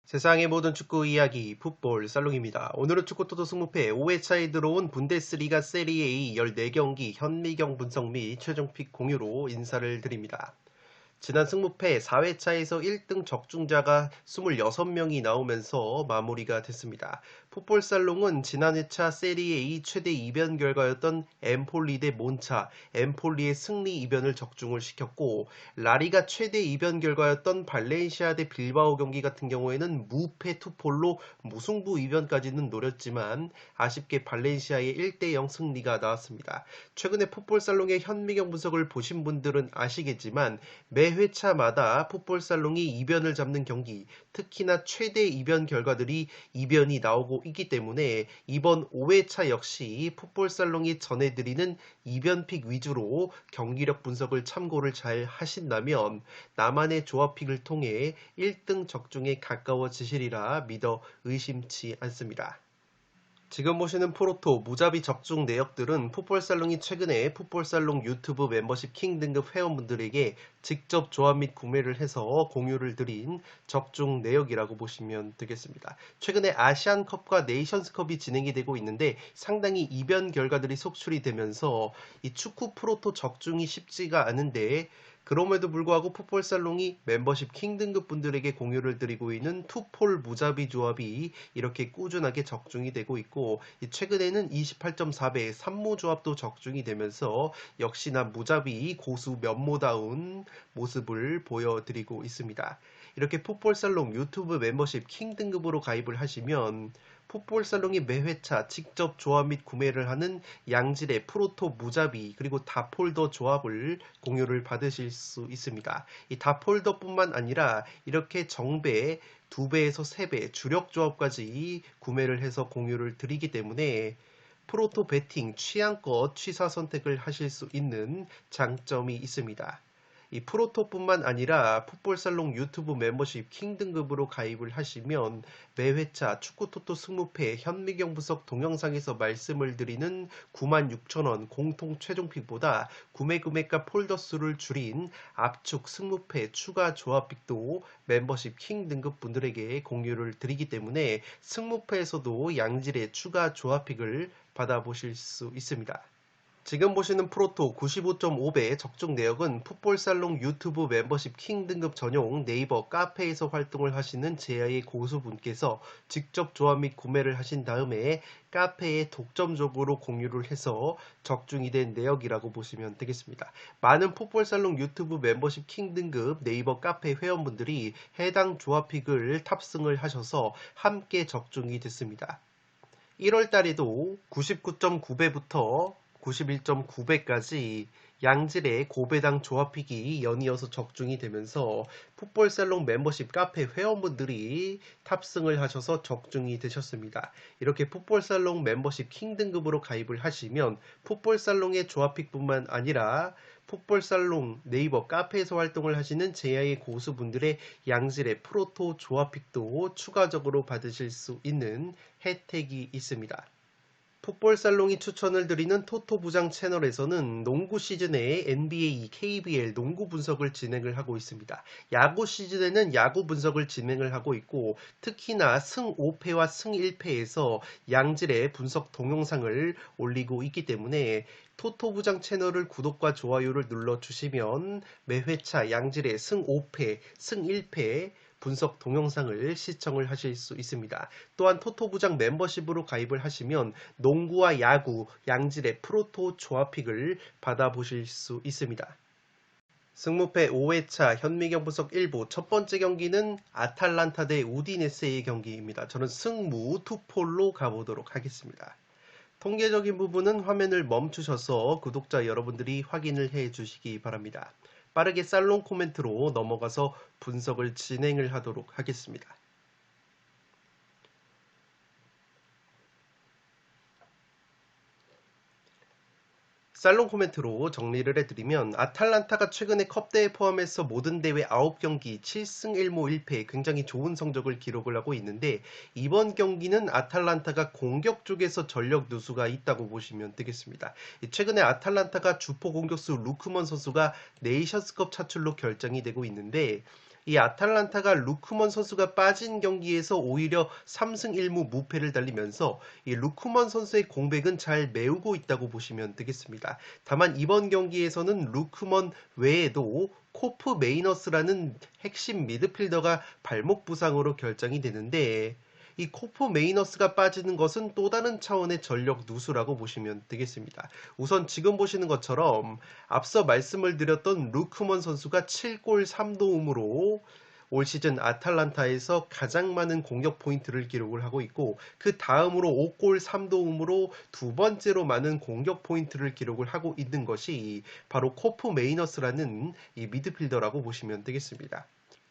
세상의 모든 축구 이야기 풋볼 살롱입니다. 오늘은 축구토토 승무패 5회차에 들어온 분데스리가 세리에 14경기 현미경 분석 및 최종픽 공유로 인사를 드립니다. 지난 승무패 4회차에서 1등 적중자가 26명이 나오면서 마무리가 됐습니다. 풋볼살롱은 지난 회차 세리에 최대 이변 결과였던 엠폴리 대 몬차, 엠폴리의 승리 이변을 적중을 시켰고 라리가 최대 이변 결과였던 발렌시아 대 빌바오 경기 같은 경우에는 무패 투폴로 무승부 이변까지는 노렸지만 아쉽게 발렌시아의 1대0 승리가 나왔습니다. 최근에 풋볼살롱의 현미경 분석을 보신 분들은 아시겠지만 매 회차마다 풋볼살롱이 이변을 잡는 경기, 특히나 최대 이변 결과들이 이변이 나오고 있기 때문에 이번 5회차 역시 풋볼살롱이 전해드리는 이변픽 위주로 경기력 분석을 참고를 잘 하신다면 나만의 조합픽을 통해 1등 적중에 가까워지시리라 믿어 의심치 않습니다. 지금 보시는 프로토 무자비 적중 내역들은 풋볼살롱이 최근에 풋볼살롱 유튜브 멤버십 킹 등급 회원분들에게 직접 조합 및 구매를 해서 공유를 드린 적중 내역이라고 보시면 되겠습니다. 최근에 아시안컵과 네이션스컵이 진행이 되고 있는데 상당히 이변 결과들이 속출이 되면서 이 축구 프로토 적중이 쉽지가 않은데 그럼에도 불구하고 풋볼살롱이 멤버십 킹 등급 분들에게 공유를 드리고 있는 투폴 무자비 조합이 이렇게 꾸준하게 적중이 되고 있고 최근에는 28.4배 3무 조합도 적중이 되면서 역시나 무자비 고수 면모다운 모습을 보여드리고 있습니다. 이렇게 풋볼살롱 유튜브 멤버십 킹 등급으로 가입을 하시면 풋볼살롱이 매 회차 직접 조합 및 구매를 하는 양질의 프로토 무자비 그리고 다폴더 조합을 공유를 받으실 수 있습니다. 이 다폴더뿐만 아니라 이렇게 정배 2배에서 3배 주력 조합까지 구매를 해서 공유를 드리기 때문에 프로토 배팅 취향껏 취사 선택을 하실 수 있는 장점이 있습니다. 이 프로토뿐만 아니라 풋볼살롱 유튜브 멤버십 킹 등급으로 가입을 하시면 매 회차 축구토토 승무패 현미경 분석 동영상에서 말씀을 드리는 96,000원 공통 최종픽보다 구매 금액과 폴더 수를 줄인 압축 승무패 추가 조합픽도 멤버십 킹 등급 분들에게 공유를 드리기 때문에 승무패에서도 양질의 추가 조합픽을 받아보실 수 있습니다. 지금 보시는 프로토 95.5배 적중 내역은 풋볼살롱 유튜브 멤버십 킹 등급 전용 네이버 카페에서 활동을 하시는 제아의 고수분께서 직접 조합 및 구매를 하신 다음에 카페에 독점적으로 공유를 해서 적중이 된 내역이라고 보시면 되겠습니다. 많은 풋볼살롱 유튜브 멤버십 킹 등급 네이버 카페 회원분들이 해당 조합픽을 탑승을 하셔서 함께 적중이 됐습니다. 1월 달에도 99.9배부터 91.9배까지 양질의 고배당 조합픽이 연이어서 적중이 되면서 풋볼살롱 멤버십 카페 회원분들이 탑승을 하셔서 적중이 되셨습니다. 이렇게 풋볼살롱 멤버십 킹 등급으로 가입을 하시면 풋볼살롱의 조합픽뿐만 아니라 풋볼살롱 네이버 카페에서 활동을 하시는 제야의 고수분들의 양질의 프로토 조합픽도 추가적으로 받으실 수 있는 혜택이 있습니다. 풋볼살롱이 추천을 드리는 토토부장 채널에서는 농구 시즌에 NBA, KBL 농구 분석을 진행을 하고 있습니다. 야구 시즌에는 야구 분석을 진행을 하고 있고 특히나 승 5패와 승 1패에서 양질의 분석 동영상을 올리고 있기 때문에 토토부장 채널을 구독과 좋아요를 눌러주시면 매 회차 양질의 승 5패, 승 1패 분석 동영상을 시청을 하실 수 있습니다. 또한 토토부장 멤버십으로 가입을 하시면 농구와 야구, 양질의 프로토 조합픽을 받아보실 수 있습니다. 승무패 5회차 현미경 분석 1부 첫 번째 경기는 아탈란타 대 우디네세의 경기입니다. 저는 승무 투폴로 가보도록 하겠습니다. 통계적인 부분은 화면을 멈추셔서 구독자 여러분들이 확인을 해 주시기 바랍니다. 빠르게 살롱 코멘트로 넘어가서 분석을 진행을 하도록 하겠습니다. 살롱 코멘트로 정리를 해드리면 아탈란타가 최근에 컵대회 포함해서 모든 대회 9경기 7승 1무 1패 굉장히 좋은 성적을 기록을 하고 있는데 이번 경기는 아탈란타가 공격 쪽에서 전력 누수가 있다고 보시면 되겠습니다. 최근에 아탈란타가 주포 공격수 루크먼 선수가 네이션스컵 차출로 결정이 되고 있는데 이 아탈란타가 루크먼 선수가 빠진 경기에서 오히려 3승 1무 무패를 달리면서 이 루크먼 선수의 공백은 잘 메우고 있다고 보시면 되겠습니다. 다만 이번 경기에서는 루크먼 외에도 코프 메이너스라는 핵심 미드필더가 발목 부상으로 결정이 되는데 이 코프 메이너스가 빠지는 것은 또 다른 차원의 전력 누수라고 보시면 되겠습니다. 우선 지금 보시는 것처럼 앞서 말씀을 드렸던 루크먼 선수가 7골 3도움으로 올 시즌 아탈란타에서 가장 많은 공격 포인트를 기록을 하고 있고 그 다음으로 5골 3도움으로 두 번째로 많은 공격 포인트를 기록을 하고 있는 것이 바로 코프 메이너스라는 이 미드필더라고 보시면 되겠습니다.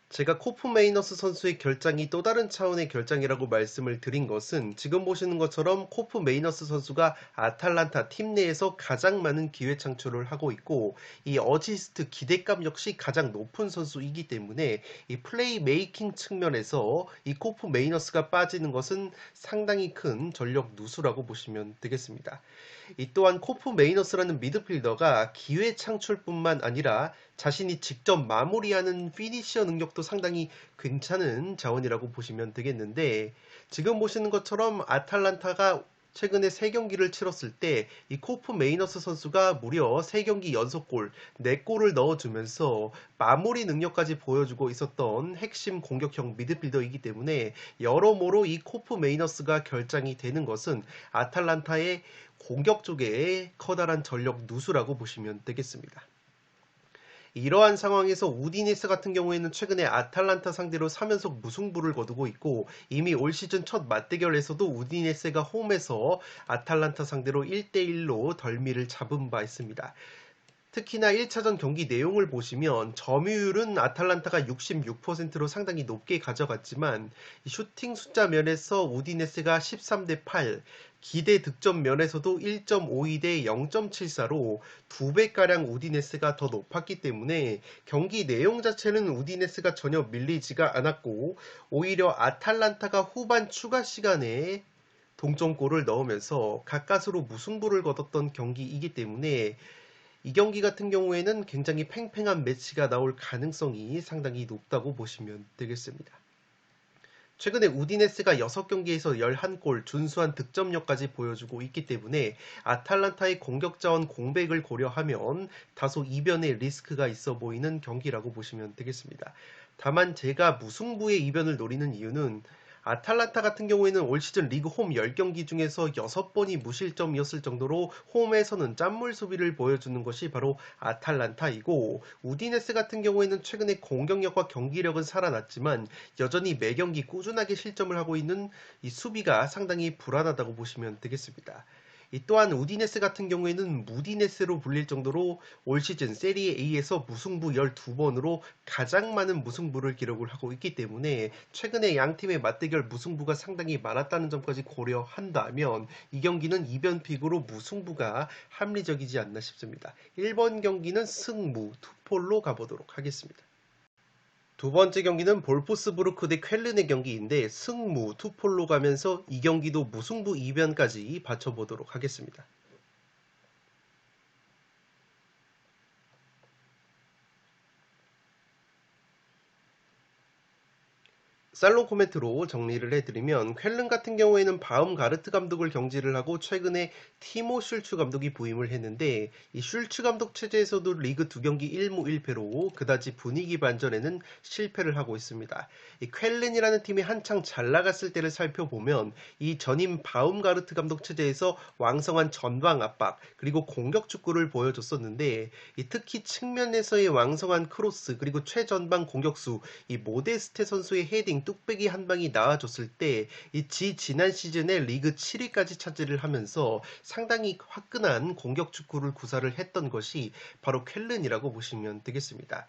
제가 코프 메이너스 선수의 결장이 또 다른 차원의 결장이라고 말씀을 드린 것은 지금 보시는 것처럼 코프 메이너스 선수가 아탈란타 팀 내에서 가장 많은 기회 창출을 하고 있고 이 어시스트 기대감 역시 가장 높은 선수이기 때문에 이 플레이 메이킹 측면에서 이 코프 메이너스가 빠지는 것은 상당히 큰 전력 누수라고 보시면 되겠습니다. 이 또한 코프 메이너스라는 미드필더가 기회 창출뿐만 아니라 자신이 직접 마무리하는 피니셔 능력도 상당히 괜찮은 자원이라고 보시면 되겠는데 지금 보시는 것처럼 아탈란타가 최근에 3경기를 치렀을 때 이 코프 메이너스 선수가 무려 3경기 연속골 4골을 넣어주면서 마무리 능력까지 보여주고 있었던 핵심 공격형 미드필더이기 때문에 여러모로 이 코프 메이너스가 결장이 되는 것은 아탈란타의 공격 쪽에 커다란 전력 누수라고 보시면 되겠습니다. 이러한 상황에서 우디네스 같은 경우에는 최근에 아탈란타 상대로 3연속 무승부를 거두고 있고 이미 올 시즌 첫 맞대결에서도 우디네스가 홈에서 아탈란타 상대로 1대1로 덜미를 잡은 바 있습니다. 특히나 1차전 경기 내용을 보시면 점유율은 아탈란타가 66%로 상당히 높게 가져갔지만 슈팅 숫자 면에서 우디네스가 13대 8, 기대 득점 면에서도 1.52대 0.74로 2배가량 우디네스가 더 높았기 때문에 경기 내용 자체는 우디네스가 전혀 밀리지가 않았고 오히려 아탈란타가 후반 추가 시간에 동점골을 넣으면서 가까스로 무승부를 거뒀던 경기이기 때문에 이 경기 같은 경우에는 굉장히 팽팽한 매치가 나올 가능성이 상당히 높다고 보시면 되겠습니다. 최근에 우디네스가 6경기에서 11골 준수한 득점력까지 보여주고 있기 때문에 아탈란타의 공격 자원 공백을 고려하면 다소 이변의 리스크가 있어 보이는 경기라고 보시면 되겠습니다. 다만 제가 무승부의 이변을 노리는 이유는 아탈란타 같은 경우에는 올 시즌 리그 홈 10경기 중에서 6번이 무실점이었을 정도로 홈에서는 짠물 수비를 보여주는 것이 바로 아탈란타이고 우디네스 같은 경우에는 최근에 공격력과 경기력은 살아났지만 여전히 매경기 꾸준하게 실점을 하고 있는 이 수비가 상당히 불안하다고 보시면 되겠습니다. 이 또한 우디네스 같은 경우에는 무디네스로 불릴 정도로 올 시즌 세리에 A에서 무승부 12번으로 가장 많은 무승부를 기록을 하고 있기 때문에 최근에 양 팀의 맞대결 무승부가 상당히 많았다는 점까지 고려한다면 이 경기는 이변픽으로 무승부가 합리적이지 않나 싶습니다. 1번 경기는 승무 투폴로 가보도록 하겠습니다. 두 번째 경기는 볼프스부르크 대 쾰른의 경기인데 승무 투폴로 가면서 이 경기도 무승부 이변까지 받쳐보도록 하겠습니다. 살롱 코멘트로 정리를 해드리면 쾰른 같은 경우에는 바움가르트 감독을 경질을 하고 최근에 티모 슐츠 감독이 부임을 했는데 이 슐츠 감독 체제에서도 리그 2경기 1무 1패로 그다지 분위기 반전에는 실패를 하고 있습니다. 이 쾰른이라는 팀이 한창 잘 나갔을 때를 살펴보면 이 전임 바움가르트 감독 체제에서 왕성한 전방 압박 그리고 공격 축구를 보여줬었는데 이 특히 측면에서의 왕성한 크로스 그리고 최전방 공격수 이 모데스테 선수의 헤딩 뚝배기 한 방이 나와줬을 때 이 지난 시즌에 리그 7위까지 차지를 하면서 상당히 화끈한 공격 축구를 구사를 했던 것이 바로 쾰른이라고 보시면 되겠습니다.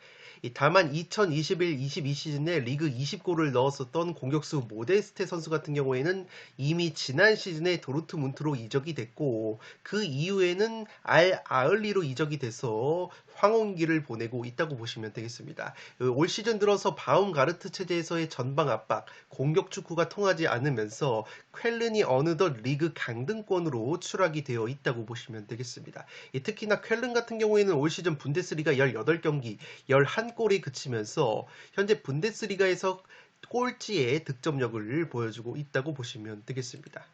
다만 2021-22 시즌에 리그 20골을 넣었었던 공격수 모데스테 선수 같은 경우에는 이미 지난 시즌에 도르트문트로 이적이 됐고 그 이후에는 알 아흘리로 이적이 돼서 황혼기를 보내고 있다고 보시면 되겠습니다. 올 시즌 들어서 바움가르트 체제에서의 전방 압박, 공격 축구가 통하지 않으면서 쾰른이 어느덧 리그 강등권으로 추락이 되어 있다고 보시면 되겠습니다. 특히나 쾰른 같은 경우에는 올 시즌 분데스리가 18경기 11골에 그치면서 현재 분데스리가에서 꼴찌의 득점력을 보여주고 있다고 보시면 되겠습니다.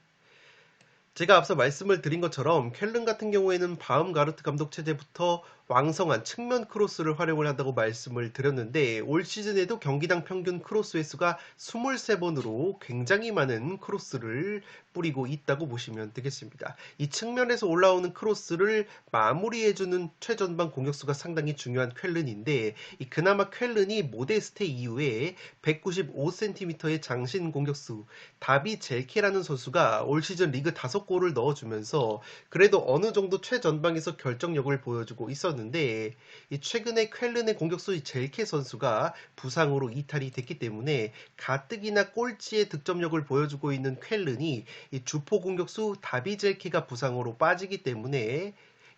제가 앞서 말씀을 드린 것처럼 쾰른 같은 경우에는 바움가르트 감독 체제부터 왕성한 측면 크로스를 활용을 한다고 말씀을 드렸는데 올 시즌에도 경기당 평균 크로스 횟수가 23번으로 굉장히 많은 크로스를 뿌리고 있다고 보시면 되겠습니다. 이 측면에서 올라오는 크로스를 마무리해주는 최전방 공격수가 상당히 중요한 쾰른인데 그나마 쾰른이 모데스테 이후에 195cm의 장신 공격수 다비 젤케라는 선수가 올 시즌 리그 5골을 넣어주면서 그래도 어느 정도 최전방에서 결정력을 보여주고 있었는데 최근에 쾰른의 공격수 젤케 선수가 부상으로 이탈이 됐기 때문에 가뜩이나 꼴찌의 득점력을 보여주고 있는 쾰른이 주포 공격수 다비 젤케가 부상으로 빠지기 때문에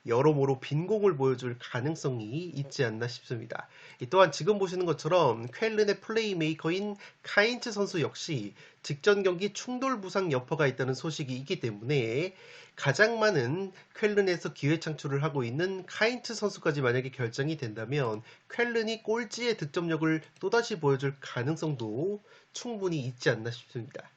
여러모로 빈공을 보여줄 가능성이 있지 않나 싶습니다. 또한 지금 보시는 것처럼 쾰른의 플레이메이커인 카인츠 선수 역시 직전 경기 충돌 부상 여파가 있다는 소식이 있기 때문에 가장 많은 쾰른에서 기회 창출을 하고 있는 카인츠 선수까지 만약에 결정이 된다면 쾰른이 꼴찌의 득점력을 또다시 보여줄 가능성도 충분히 있지 않나 싶습니다.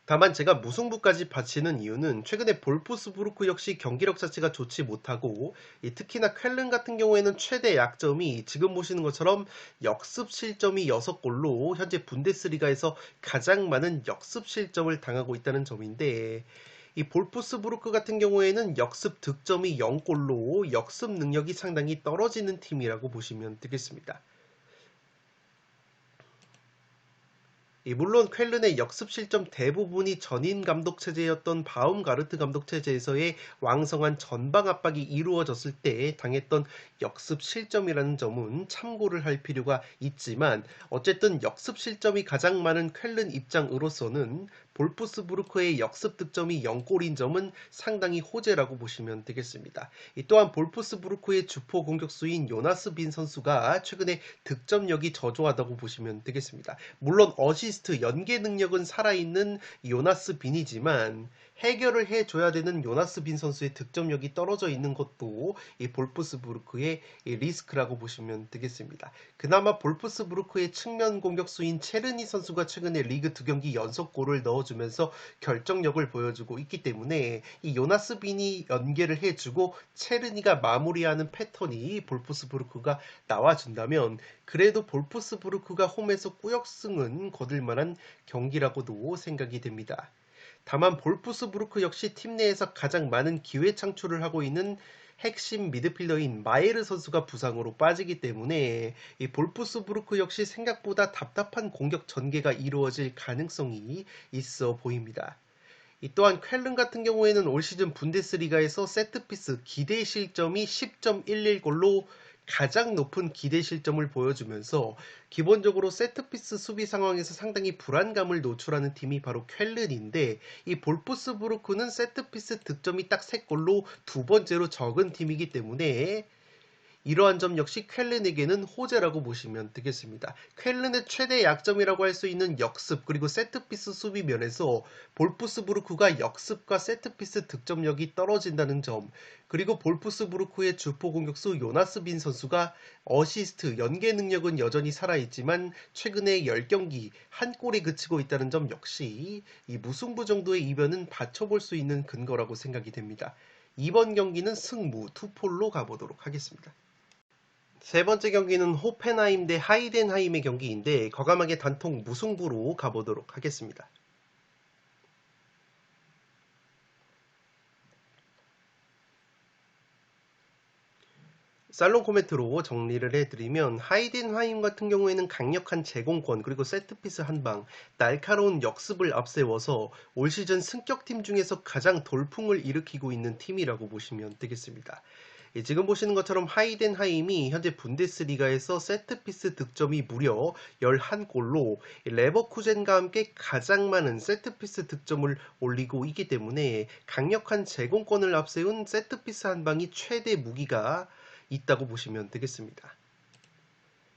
다만 제가 무승부까지 바치는 이유는 최근에 볼프스부르크 역시 경기력 자체가 좋지 못하고 특히나 쾰른 같은 경우에는 최대 약점이 지금 보시는 것처럼 역습 실점이 6골로 현재 분데스리가에서 가장 많은 역습 실점을 당하고 있다는 점인데 이 볼프스부르크 같은 경우에는 역습 득점이 0골로 역습 능력이 상당히 떨어지는 팀이라고 보시면 되겠습니다. 물론 쾰른의 역습 실점 대부분이 전임 감독 체제였던 바움가르트 감독 체제에서의 왕성한 전방 압박이 이루어졌을 때 당했던 역습 실점이라는 점은 참고를 할 필요가 있지만 어쨌든 역습 실점이 가장 많은 쾰른 입장으로서는 볼프스부르크의 역습 득점이 0골인 점은 상당히 호재라고 보시면 되겠습니다. 또한 볼프스부르크의 주포 공격수인 요나스 빈 선수가 최근에 득점력이 저조하다고 보시면 되겠습니다. 물론 어시스트 연계 능력은 살아있는 요나스 빈이지만 해결을 해줘야 되는 요나스 빈 선수의 득점력이 떨어져 있는 것도 이 볼프스부르크의 리스크라고 보시면 되겠습니다. 그나마 볼프스부르크의 측면 공격수인 체르니 선수가 최근에 리그 2경기 연속골을 넣어주면서 결정력을 보여주고 있기 때문에 이 요나스 빈이 연계를 해주고 체르니가 마무리하는 패턴이 볼프스부르크가 나와준다면 그래도 볼프스부르크가 홈에서 꾸역승은 거둘 만한 경기라고도 생각이 됩니다. 다만 볼프스부르크 역시 팀 내에서 가장 많은 기회 창출을 하고 있는 핵심 미드필더인 마예르 선수가 부상으로 빠지기 때문에 이 볼프스부르크 역시 생각보다 답답한 공격 전개가 이루어질 가능성이 있어 보입니다. 또한 쾰른 같은 경우에는 올 시즌 분데스리가에서 세트피스 기대 실점이 10.11골로 가장 높은 기대 실점을 보여주면서 기본적으로 세트피스 수비 상황에서 상당히 불안감을 노출하는 팀이 바로 쾰른인데 이 볼프스부르크는 세트피스 득점이 딱 3골로 두 번째로 적은 팀이기 때문에 이러한 점 역시 쾰른에게는 호재라고 보시면 되겠습니다. 쾰른의 최대 약점이라고 할 수 있는 역습 그리고 세트피스 수비 면에서 볼프스부르크가 역습과 세트피스 득점력이 떨어진다는 점 그리고 볼프스부르크의 주포 공격수 요나스 빈 선수가 어시스트 연계 능력은 여전히 살아있지만 최근에 10경기 한 골에 그치고 있다는 점 역시 이 무승부 정도의 이변은 받쳐볼 수 있는 근거라고 생각이 됩니다. 이번 경기는 승무 투폴로 가보도록 하겠습니다. 세 번째 경기는 호펜하임 대 하이덴하임의 경기인데 과감하게 단통 무승부로 가보도록 하겠습니다. 살롱 코멘트로 정리를 해드리면 하이덴하임 같은 경우에는 강력한 제공권 그리고 세트피스 한방, 날카로운 역습을 앞세워서 올 시즌 승격팀 중에서 가장 돌풍을 일으키고 있는 팀이라고 보시면 되겠습니다. 지금 보시는 것처럼 하이덴하임이 현재 분데스리가에서 세트피스 득점이 무려 11골로 레버쿠젠과 함께 가장 많은 세트피스 득점을 올리고 있기 때문에 강력한 제공권을 앞세운 세트피스 한방이 최대 무기가 있다고 보시면 되겠습니다.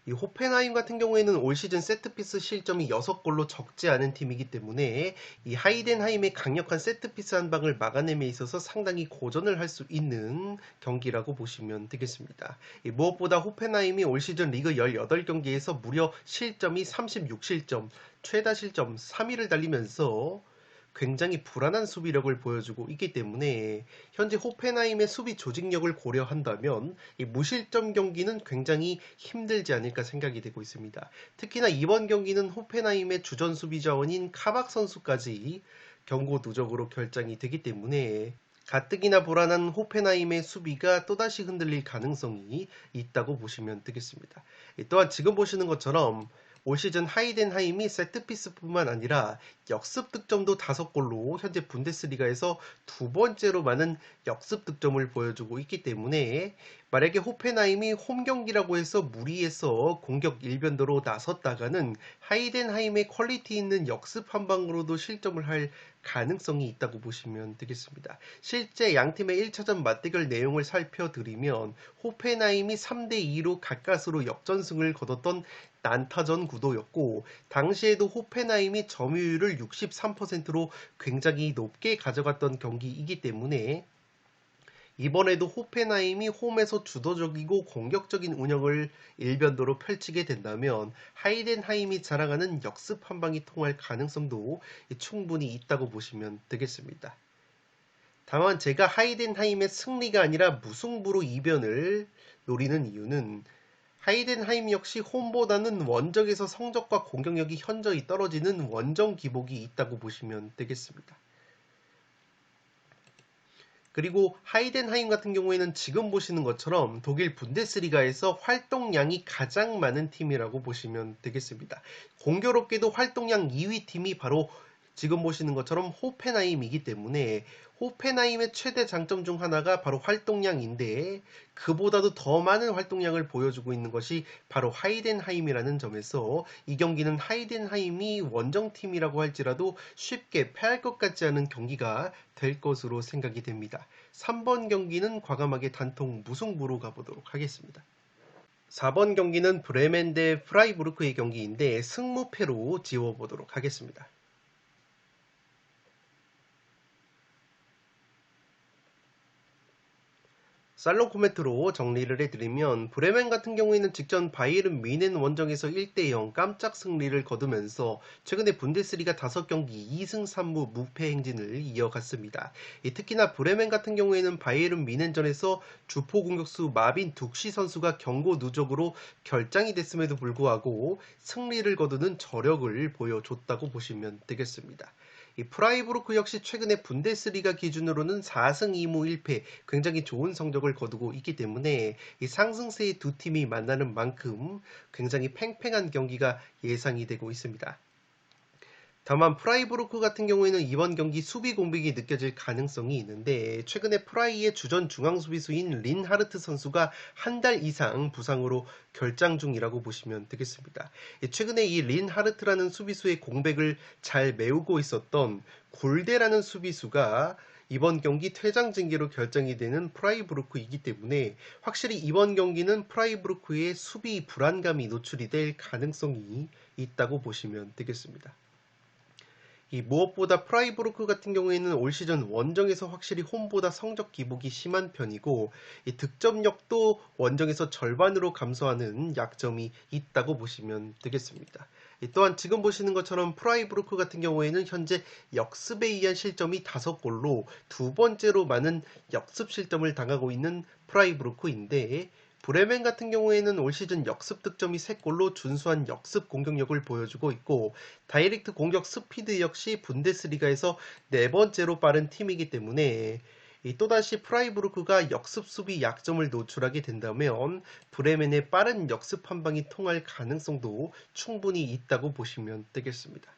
이 호펜하임 같은 경우에는 올 시즌 세트피스 실점이 6골로 적지 않은 팀이기 때문에 이 하이덴하임의 강력한 세트피스 한 방을 막아냄에 있어서 상당히 고전을 할 수 있는 경기라고 보시면 되겠습니다. 무엇보다 호펜하임이 올 시즌 리그 18경기에서 무려 실점이 36실점, 최다 실점 3위를 달리면서 굉장히 불안한 수비력을 보여주고 있기 때문에 현재 호펜하임의 수비 조직력을 고려한다면 이 무실점 경기는 굉장히 힘들지 않을까 생각이 되고 있습니다. 특히나 이번 경기는 호펜하임의 주전 수비 자원인 카박 선수까지 경고 누적으로 결장이 되기 때문에 가뜩이나 불안한 호펜하임의 수비가 또다시 흔들릴 가능성이 있다고 보시면 되겠습니다. 또한 지금 보시는 것처럼 올 시즌 하이덴하임이 세트피스뿐만 아니라 역습 득점도 5골로 현재 분데스리가에서 두 번째로 많은 역습 득점을 보여주고 있기 때문에 만약에 호펜하임이 홈 경기라고 해서 무리해서 공격 일변도로 나섰다가는 하이덴하임의 퀄리티 있는 역습 한 방으로도 실점을 할 가능성이 있다고 보시면 되겠습니다. 실제 양팀의 1차전 맞대결 내용을 살펴드리면 호펜하임이 3대2로 가까스로 역전승을 거뒀던 난타전 구도였고 당시에도 호펜하임이 점유율을 63%로 굉장히 높게 가져갔던 경기이기 때문에 이번에도 호펜하임이 홈에서 주도적이고 공격적인 운영을 일변도로 펼치게 된다면 하이덴하임이 자랑하는 역습 한 방이 통할 가능성도 충분히 있다고 보시면 되겠습니다. 다만 제가 하이덴하임의 승리가 아니라 무승부로 이변을 노리는 이유는 하이덴하임 역시 홈보다는 원정에서 성적과 공격력이 현저히 떨어지는 원정 기복이 있다고 보시면 되겠습니다. 그리고 하이덴하임 같은 경우에는 지금 보시는 것처럼 독일 분데스리가에서 활동량이 가장 많은 팀이라고 보시면 되겠습니다. 공교롭게도 활동량 2위 팀이 바로 지금 보시는 것처럼 호펜하임이기 때문에 호펜하임의 최대 장점 중 하나가 바로 활동량인데 그보다도 더 많은 활동량을 보여주고 있는 것이 바로 하이덴하임이라는 점에서 이 경기는 하이덴하임이 원정팀이라고 할지라도 쉽게 패할 것 같지 않은 경기가 될 것으로 생각이 됩니다. 3번 경기는 과감하게 단통 무승부로 가보도록 하겠습니다. 4번 경기는 브레멘 대 프라이부르크의 경기인데 승무패로 지워보도록 하겠습니다. 살롱 코멘트로 정리를 해드리면 브레멘 같은 경우에는 직전 바이에른 뮌헨 원정에서 1대0 깜짝 승리를 거두면서 최근에 분데스리가 5경기 2승 3무 무패 행진을 이어갔습니다. 특히나 브레멘 같은 경우에는 바이에른 뮌헨전에서 주포 공격수 마빈 둑시 선수가 경고 누적으로 결장이 됐음에도 불구하고 승리를 거두는 저력을 보여줬다고 보시면 되겠습니다. 이 프라이부르크 역시 최근에 분데스리가 기준으로는 4승 2무 1패 굉장히 좋은 성적을 거두고 있기 때문에 이 상승세의 두 팀이 만나는 만큼 굉장히 팽팽한 경기가 예상이 되고 있습니다. 다만 프라이부르크 같은 경우에는 이번 경기 수비 공백이 느껴질 가능성이 있는데 최근에 프라이의 주전 중앙 수비수인 린하르트 선수가 한 달 이상 부상으로 결장 중이라고 보시면 되겠습니다. 최근에 이 린하르트라는 수비수의 공백을 잘 메우고 있었던 골데라는 수비수가 이번 경기 퇴장 징계로 결정이 되는 프라이부르크이기 때문에 확실히 이번 경기는 프라이부르크의 수비 불안감이 노출이 될 가능성이 있다고 보시면 되겠습니다. 이 무엇보다 프라이부르크 같은 경우에는 올 시즌 원정에서 확실히 홈보다 성적 기복이 심한 편이고 이 득점력도 원정에서 절반으로 감소하는 약점이 있다고 보시면 되겠습니다. 또한 지금 보시는 것처럼 프라이부르크 같은 경우에는 현재 역습에 의한 실점이 5골로 두 번째로 많은 역습 실점을 당하고 있는 프라이부르크인데 브레멘 같은 경우에는 올 시즌 역습 득점이 3골로 준수한 역습 공격력을 보여주고 있고 다이렉트 공격 스피드 역시 분데스리가에서 4번째로 빠른 팀이기 때문에 또다시 프라이부르크가 역습 수비 약점을 노출하게 된다면 브레멘의 빠른 역습 한 방이 통할 가능성도 충분히 있다고 보시면 되겠습니다.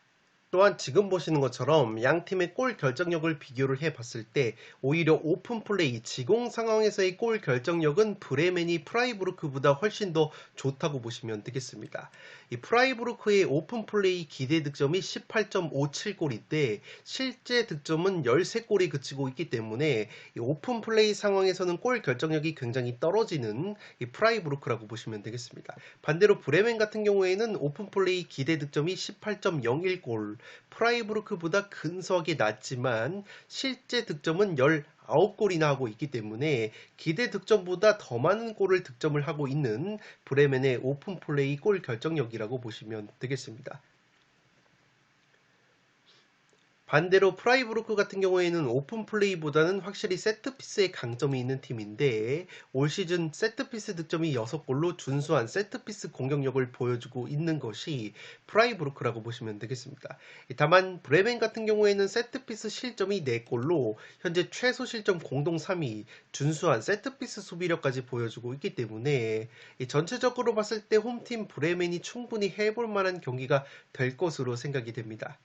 또한 지금 보시는 것처럼 양 팀의 골 결정력을 비교를 해봤을 때 오히려 오픈 플레이, 지공 상황에서의 골 결정력은 브레멘이 프라이부르크보다 훨씬 더 좋다고 보시면 되겠습니다. 이 프라이부르크의 오픈 플레이 기대 득점이 18.57골인데 실제 득점은 13골에 그치고 있기 때문에 이 오픈 플레이 상황에서는 골 결정력이 굉장히 떨어지는 이 프라이부르크라고 보시면 되겠습니다. 반대로 브레멘 같은 경우에는 오픈 플레이 기대 득점이 18.01골, 프라이부르크보다 근소하게 낮지만 실제 득점은 19골이나 하고 있기 때문에 기대 득점보다 더 많은 골을 득점을 하고 있는 브레멘의 오픈 플레이 골 결정력이라고 보시면 되겠습니다. 반대로 프라이부르크 같은 경우에는 오픈 플레이보다는 확실히 세트피스에 강점이 있는 팀인데 올 시즌 세트피스 득점이 6골로 준수한 세트피스 공격력을 보여주고 있는 것이 프라이부르크라고 보시면 되겠습니다. 다만 브레멘 같은 경우에는 세트피스 실점이 4골로 현재 최소 실점 공동 3위, 준수한 세트피스 수비력까지 보여주고 있기 때문에 전체적으로 봤을 때 홈팀 브레멘이 충분히 해볼 만한 경기가 될 것으로 생각이 됩니다.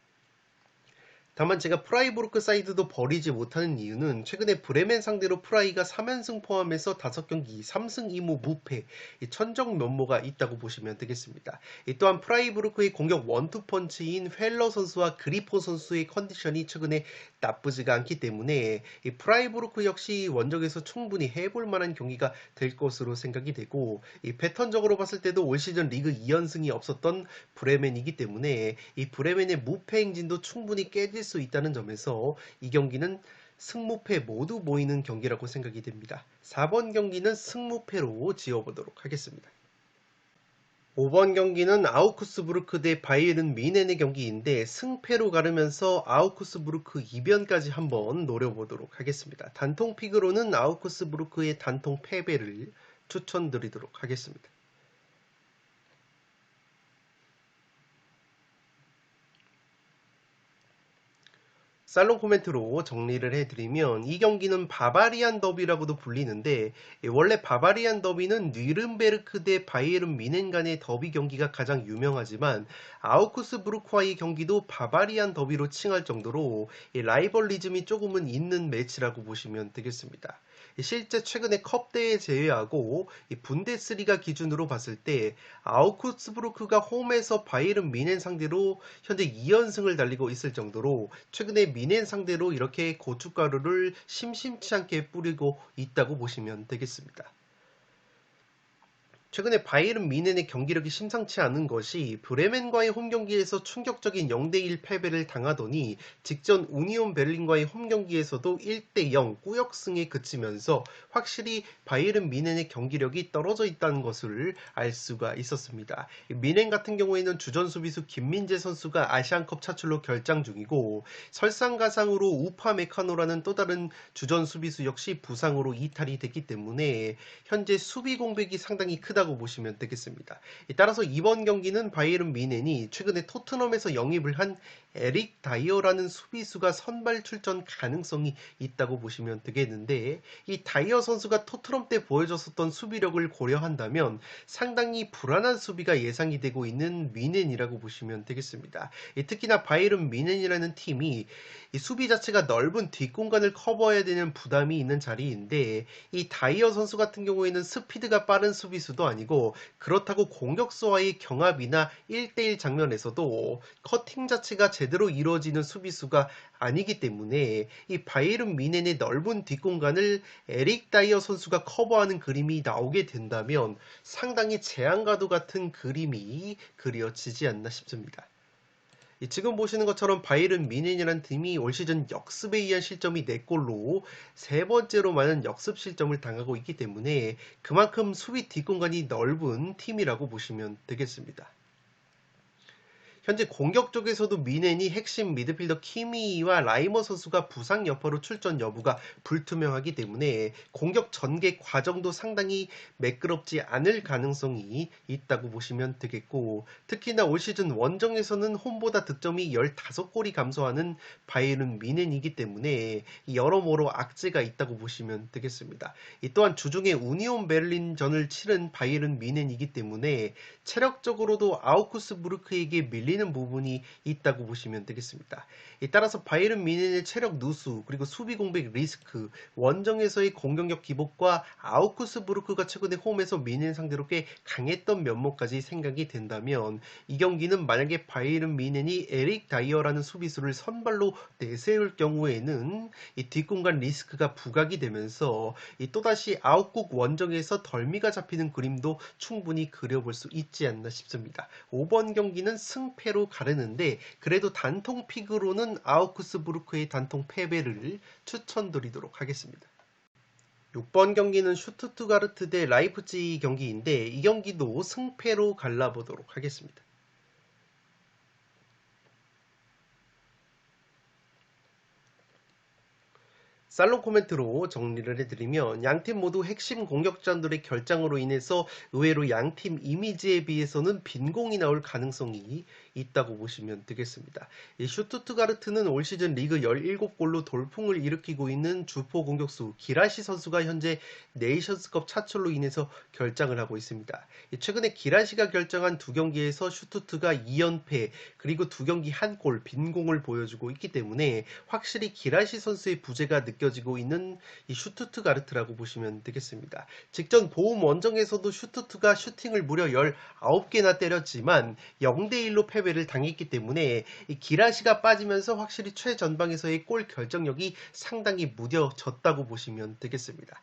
다만 제가 프라이부르크 사이드도 버리지 못하는 이유는 최근에 브레멘 상대로 프라이가 3연승 포함해서 5경기 3승 2무 무패, 천정 면모가 있다고 보시면 되겠습니다. 또한 프라이부르크의 공격 원투펀치인 펠러 선수와 그리포 선수의 컨디션이 최근에 나쁘지가 않기 때문에 프라이부르크 역시 원정에서 충분히 해볼 만한 경기가 될 것으로 생각이 되고 패턴적으로 봤을 때도 올 시즌 리그 2연승이 없었던 브레멘이기 때문에 이 브레멘의 무패 행진도 충분히 깨질 수 있다는 점에서 이 경기는 승무패 모두 모이는 경기라고 생각이 됩니다. 4번 경기는 승무패로 지어보도록 하겠습니다. 5번 경기는 아우크스부르크 대 바이에른 뮌헨의 경기인데 승패로 가르면서 아우크스부르크 이변까지 한번 노려보도록 하겠습니다. 단통 픽으로는 아우크스부르크의 단통 패배를 추천드리도록 하겠습니다. 살롱 코멘트로 정리를 해드리면 이 경기는 바바리안 더비라고도 불리는데 원래 바바리안 더비는 뉘른베르크 대 바이에른 뮌헨 간의 더비 경기가 가장 유명하지만 아우크스부르크와의 경기도 바바리안 더비로 칭할 정도로 라이벌리즘이 조금은 있는 매치라고 보시면 되겠습니다. 실제 최근에 컵대회 제외하고 분데스리가 기준으로 봤을 때 아우크스부르크가 홈에서 바이에른 뮌헨 상대로 현재 2연승을 달리고 있을 정도로 최근에 뮌헨 상대로 이렇게 고춧가루를 심심치 않게 뿌리고 있다고 보시면 되겠습니다. 최근에 바이에른 뮌헨의 경기력이 심상치 않은 것이 브레멘과의 홈경기에서 충격적인 0대1 패배를 당하더니 직전 우니온 베를린과의 홈경기에서도 1대0 꾸역승에 그치면서 확실히 바이에른 뮌헨의 경기력이 떨어져 있다는 것을 알 수가 있었습니다. 뮌헨 같은 경우에는 주전 수비수 김민재 선수가 아시안컵 차출로 결장 중이고 설상가상으로 우파 메카노라는 또 다른 주전 수비수 역시 부상으로 이탈이 됐기 때문에 현재 수비 공백이 상당히 크다고 보시면 되겠습니다. 따라서 이번 경기는 바이에른 뮌헨이 최근에 토트넘에서 영입을 한 에릭 다이어라는 수비수가 선발 출전 가능성이 있다고 보시면 되겠는데 이 다이어 선수가 토트넘 때 보여줬었던 수비력을 고려한다면 상당히 불안한 수비가 예상이 되고 있는 뮌헨이라고 보시면 되겠습니다. 특히나 바이에른 뮌헨이라는 팀이 이 수비 자체가 넓은 뒷공간을 커버해야 되는 부담이 있는 자리인데 이 다이어 선수 같은 경우에는 스피드가 빠른 수비수도 아니고 그렇다고 공격수와의 경합이나 1대1 장면에서도 커팅 자체가 제대로 이루어지는 수비수가 아니기 때문에 이 바이에른 뮌헨의 넓은 뒷공간을 에릭 다이어 선수가 커버하는 그림이 나오게 된다면 상당히 재앙과도 같은 그림이 그려지지 않나 싶습니다. 지금 보시는 것처럼 바이에른 뮌헨이라는 팀이 올 시즌 역습에 의한 실점이 4골로 세 번째로 많은 역습 실점을 당하고 있기 때문에 그만큼 수비 뒷공간이 넓은 팀이라고 보시면 되겠습니다. 현재 공격 쪽에서도 미넨이 핵심 미드필더 키미와 라이머 선수가 부상 여파로 출전 여부가 불투명하기 때문에 공격 전개 과정도 상당히 매끄럽지 않을 가능성이 있다고 보시면 되겠고, 특히나 올 시즌 원정에서는 홈보다 득점이 15골이 감소하는 바이에른 미넨이기 때문에 여러모로 악재가 있다고 보시면 되겠습니다. 이 또한 주중에 우니온 베를린전을 치른 바이에른 미넨이기 때문에 체력적으로도 아우쿠스부르크에게 밀리는 부분이 있다고 보시면 되겠습니다. 따라서 바이에른 미넨의 체력 누수, 그리고 수비 공백 리스크, 원정에서의 공격력 기복과 아우쿠스부르크가 최근에 홈에서 미넨 상대로 꽤 강했던 면모까지 생각이 된다면, 이 경기는 만약에 바이에른 미넨이 에릭 다이어라는 수비수를 선발로 내세울 경우에는 이 뒷공간 리스크가 부각이 되면서 또다시 아웃국 원정에서 덜미가 잡히는 그림도 충분히 그려볼 수 있지 않나 싶습니다. 5번 경기는 승패로 가르는데 그래도 단통 픽으로는 아우크스부르크의 단통 패배를 추천드리도록 하겠습니다. 6번 경기는 슈투트가르트 대 라이프치히 경기인데 이 경기도 승패로 갈라보도록 하겠습니다. 살롱 코멘트로 정리를 해드리면, 양팀 모두 핵심 공격자들의 결장으로 인해서 의외로 양팀 이미지에 비해서는 빈공이 나올 가능성이 있다고 보시면 되겠습니다. 이 슈투트가르트는 올 시즌 리그 17골로 돌풍을 일으키고 있는 주포 공격수 기라시 선수가 현재 네이션스컵 차출로 인해서 결장을 하고 있습니다. 최근에 기라시가 결정한 두 경기에서 슈투트가 2연패, 그리고 두 경기 한 골 빈공을 보여주고 있기 때문에 확실히 기라시 선수의 부재가 느껴지고 있는 이 슈투트가르트라고 보시면 되겠습니다. 직전 보움 원정에서도 슈투트가 슈팅을 무려 19개나 때렸지만 0대1로 패배를 당했기 때문에 이 기라시가 빠지면서 확실히 최전방에서의 골 결정력이 상당히 무뎌졌다고 보시면 되겠습니다.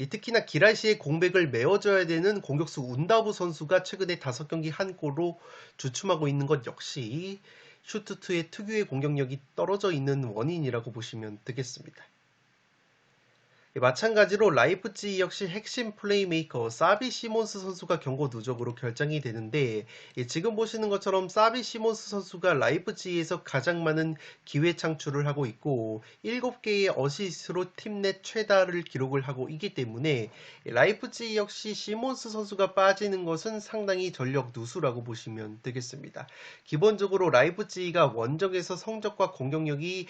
특히나 기라시의 공백을 메워줘야 되는 공격수 운다부 선수가 최근에 5경기 한 골로 주춤하고 있는 것 역시 슈투트의 특유의 공격력이 떨어져 있는 원인이라고 보시면 되겠습니다. 마찬가지로 라이프치히 역시 핵심 플레이메이커 사비 시몬스 선수가 경고 누적으로 결정이 되는데, 지금 보시는 것처럼 사비 시몬스 선수가 라이프치히에서 가장 많은 기회 창출을 하고 있고 7개의 어시스트로 팀 내 최다를 기록을 하고 있기 때문에 라이프치히 역시 시몬스 선수가 빠지는 것은 상당히 전력 누수라고 보시면 되겠습니다. 기본적으로 라이프치히가 원정에서 성적과 공격력이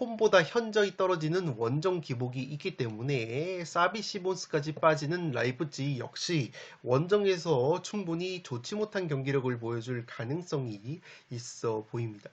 홈보다 현저히 떨어지는 원정 기복이 있기 때문에 사비 시몬스까지 빠지는 라이프치히 역시 원정에서 충분히 좋지 못한 경기력을 보여줄 가능성이 있어 보입니다.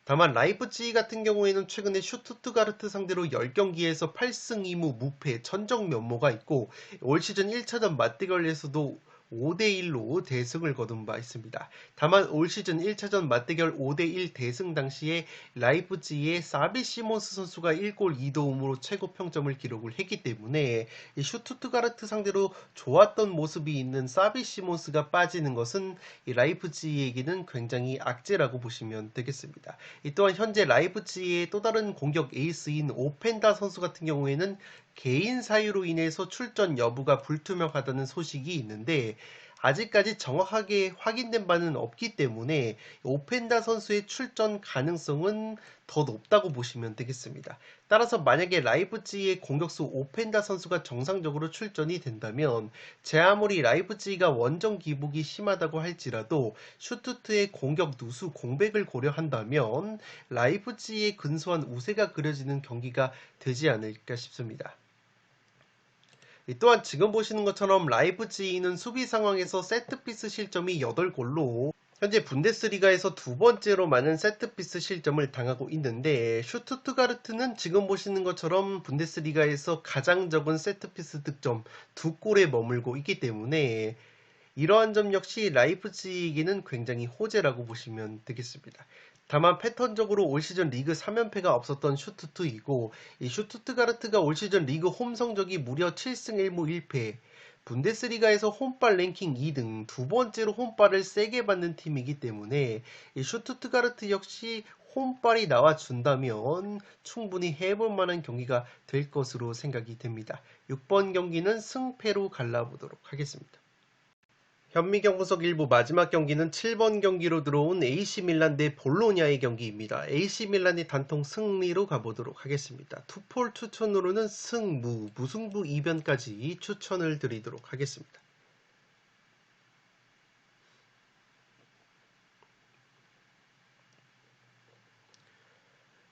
다만 라이프치히 같은 경우에는 최근에 슈투트가르트 상대로 10경기에서 8승 2무 무패 천적 면모가 있고 올 시즌 1차전 맞대결에서도 5대1로 대승을 거둔 바 있습니다. 다만 올 시즌 1차전 맞대결 5대1 대승 당시에 라이프치히의 사비 시몬스 선수가 1골 2도움으로 최고 평점을 기록을 했기 때문에 이 슈투트가르트 상대로 좋았던 모습이 있는 사비 시몬스가 빠지는 것은 이 라이프치히에게는 굉장히 악재라고 보시면 되겠습니다. 또한 현재 라이프치히의 또 다른 공격 에이스인 오펜다 선수 같은 경우에는 개인 사유로 인해서 출전 여부가 불투명하다는 소식이 있는데 아직까지 정확하게 확인된 바는 없기 때문에 오펜다 선수의 출전 가능성은 더 높다고 보시면 되겠습니다. 따라서 만약에 라이프치히의 공격수 오펜다 선수가 정상적으로 출전이 된다면 제 아무리 라이프치히가 원정 기복이 심하다고 할지라도 슈투트의 공격 누수 공백을 고려한다면 라이프치히의 근소한 우세가 그려지는 경기가 되지 않을까 싶습니다. 또한 지금 보시는 것처럼 라이프치히는 수비 상황에서 세트피스 실점이 8골로 현재 분데스리가에서 두 번째로 많은 세트피스 실점을 당하고 있는데, 슈투트가르트는 지금 보시는 것처럼 분데스리가에서 가장 적은 세트피스 득점 2골에 머물고 있기 때문에 이러한 점 역시 라이프치히에게는 굉장히 호재라고 보시면 되겠습니다. 다만 패턴적으로 올 시즌 리그 3연패가 없었던 슈투트이고 이 슈투트가르트가 올 시즌 리그 홈 성적이 무려 7승 1무 1패, 분데스리가에서 홈발 랭킹 2등, 두 번째로 홈발을 세게 받는 팀이기 때문에 이 슈투트가르트 역시 홈발이 나와준다면 충분히 해볼 만한 경기가 될 것으로 생각이 됩니다. 6번 경기는 승패로 갈라보도록 하겠습니다. 현미경 분석 일부 마지막 경기는 7번 경기로 들어온 AC 밀란 대 볼로냐의 경기입니다. AC 밀란이 단통 승리로 가보도록 하겠습니다. 투폴 추천으로는 승무, 무승부 이변까지 추천을 드리도록 하겠습니다.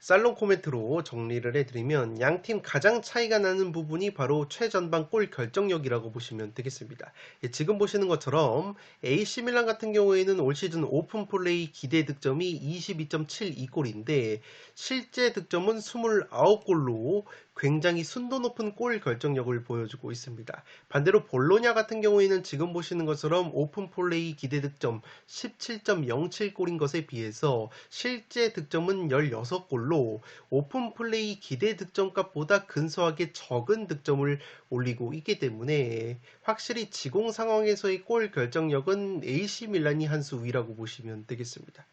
살롱 코멘트로 정리를 해드리면 양팀 가장 차이가 나는 부분이 바로 최전방 골 결정력이라고 보시면 되겠습니다. 지금 보시는 것처럼 AC 밀란 같은 경우에는 올 시즌 오픈 플레이 기대 득점이 22.72골인데 실제 득점은 29골로 굉장히 순도 높은 골 결정력을 보여주고 있습니다. 반대로 볼로냐 같은 경우에는 지금 보시는 것처럼 오픈 플레이 기대 득점 17.07골인 것에 비해서 실제 득점은 16골로 오픈 플레이 기대 득점값보다 근소하게 적은 득점을 올리고 있기 때문에 확실히 지공 상황에서의 골 결정력은 AC 밀란이 한 수 위라고 보시면 되겠습니다.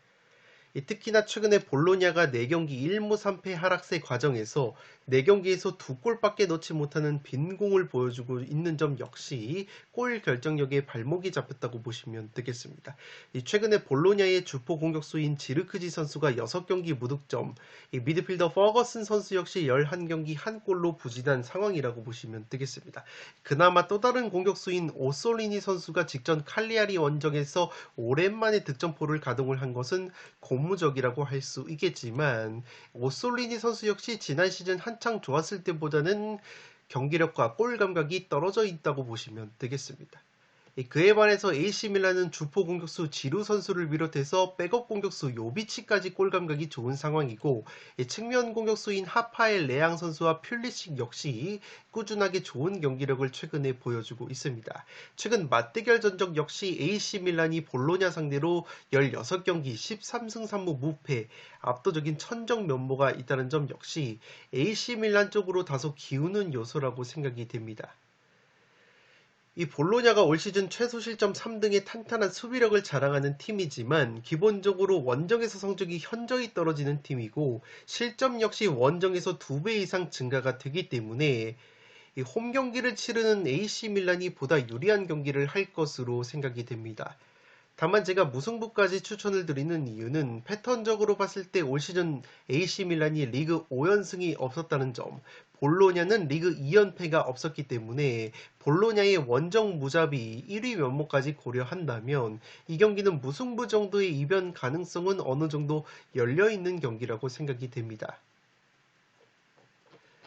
특히나 최근에 볼로냐가 4경기 1무 3패 하락세 과정에서 4경기에서 2골밖에 넣지 못하는 빈공을 보여주고 있는 점 역시 골 결정력에 발목이 잡혔다고 보시면 되겠습니다. 최근에 볼로냐의 주포 공격수인 지르크지 선수가 6경기 무득점, 미드필더 퍼거슨 선수 역시 11경기 1골로 부진한 상황이라고 보시면 되겠습니다. 그나마 또 다른 공격수인 오솔리니 선수가 직전 칼리아리 원정에서 오랜만에 득점포를 가동을 한 것은 고무적이라고 할 수 있겠지만 오솔리니 선수 역시 지난 시즌 한창 좋았을 때보다는 경기력과 골 감각이 떨어져 있다고 보시면 되겠습니다. 그에 반해서 AC 밀란은 주포 공격수 지루 선수를 비롯해서 백업 공격수 요비치까지 골 감각이 좋은 상황이고 측면 공격수인 하파엘 레앙 선수와 퓰리식 역시 꾸준하게 좋은 경기력을 최근에 보여주고 있습니다. 최근 맞대결 전적 역시 AC 밀란이 볼로냐 상대로 16경기 13승 3무 무패 압도적인 천정 면모가 있다는 점 역시 AC 밀란 쪽으로 다소 기우는 요소라고 생각이 됩니다. 이 볼로냐가 올 시즌 최소 실점 3등의 탄탄한 수비력을 자랑하는 팀이지만 기본적으로 원정에서 성적이 현저히 떨어지는 팀이고 실점 역시 원정에서 2배 이상 증가가 되기 때문에 이 홈 경기를 치르는 AC 밀란이 보다 유리한 경기를 할 것으로 생각이 됩니다. 다만 제가 무승부까지 추천을 드리는 이유는 패턴적으로 봤을 때 올 시즌 AC 밀란이 리그 5연승이 없었다는 점, 볼로냐는 리그 2연패가 없었기 때문에 볼로냐의 원정 무자비 1위 면모까지 고려한다면 이 경기는 무승부 정도의 이변 가능성은 어느 정도 열려있는 경기라고 생각이 됩니다.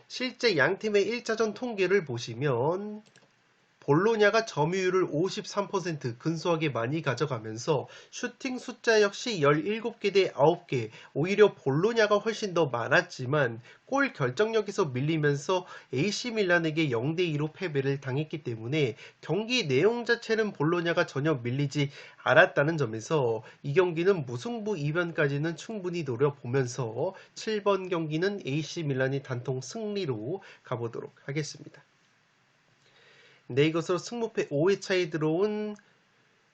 실제 양팀의 1차전 통계를 보시면 볼로냐가 점유율을 53% 근소하게 많이 가져가면서 슈팅 숫자 역시 17개 대 9개, 오히려 볼로냐가 훨씬 더 많았지만 골 결정력에서 밀리면서 AC 밀란에게 0대2로 패배를 당했기 때문에 경기 내용 자체는 볼로냐가 전혀 밀리지 않았다는 점에서 이 경기는 무승부 이변까지는 충분히 노려보면서 7번 경기는 AC 밀란이 단통 승리로 가보도록 하겠습니다. 네, 이것으로 승무패 5회 차에 들어온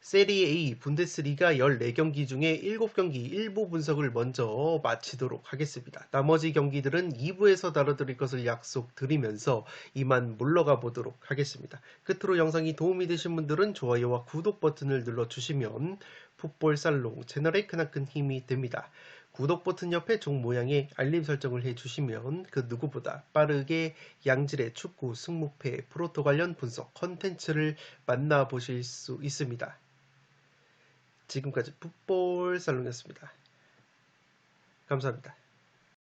세리에 A 분데스리가 14경기 중에 7경기 일부 분석을 먼저 마치도록 하겠습니다. 나머지 경기들은 2부에서 다뤄드릴 것을 약속드리면서 이만 물러가 보도록 하겠습니다. 끝으로 영상이 도움이 되신 분들은 좋아요와 구독 버튼을 눌러주시면 풋볼살롱 채널에 크나큰 힘이 됩니다. 구독 버튼 옆에 종 모양의 알림 설정을 해주시면 그 누구보다 빠르게 양질의 축구 승무패 프로토 관련 분석 컨텐츠를 만나보실 수 있습니다. 지금까지 풋볼살롱이었습니다. 감사합니다.